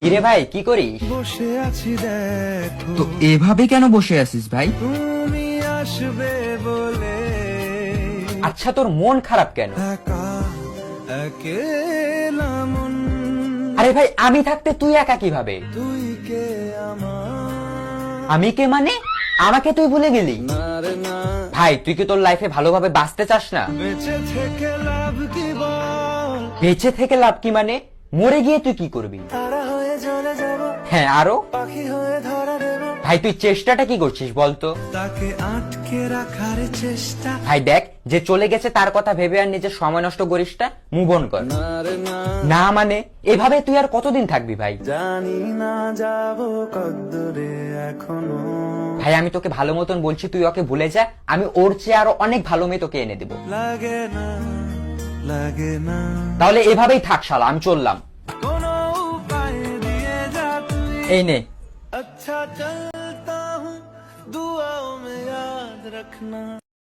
কিরে ভাই কি করিস? বসে আছি দেখো তো এভাবে কেন বসে আছিস ভাই? তুমি আসবে বলে আচ্ছা তোর মন খারাপ কেন? একা একেলা মন আরে ভাই আমি থাকতে তুই একা কিভাবে? তুই কে আমার আমি কে মানে? আমাকে তুই ভুলে গেলি? না রে না ভাই তুই কি তোর লাইফে ভালোভাবে বাঁচতে চাস না? বেঁচে থেকে লাভ কি বল বেঁচে থেকে লাভ কি মানে? মরে গিয়ে তুই কি করবি? তারা হয়ে জ্বলে যাব হ্যাঁ আরো? পাখি হয়ে ধরা দেব ভাই তুই চেষ্টাটা কি করছিস বলতো? তাকে আটকে রাখার চেষ্টা ভাই দেখ যে চলে গেছে তার কথা ভেবে আর নিজের সময় নষ্ট করিস না, মুভ অন কর। না রে না না মানে এভাবে তুই আর কতদিন থাকবি ভাই? জানি না যাব কদ্দুরে এখনো ভাই আমি তোকে ভালো মতন বলছি তুই ওকে ভুলে যা, আমি ওর চেয়ে আরো অনেক ভালো মেয়ে তোকে এনে দেবো। লাগে না লাগে না তাহলে এভাবেই থাক শালা, আমি চললাম। কোনো উপায় দিয়ে যা তুই এই নে। अच्छा चलता हूँ दुआओं में याद रखना।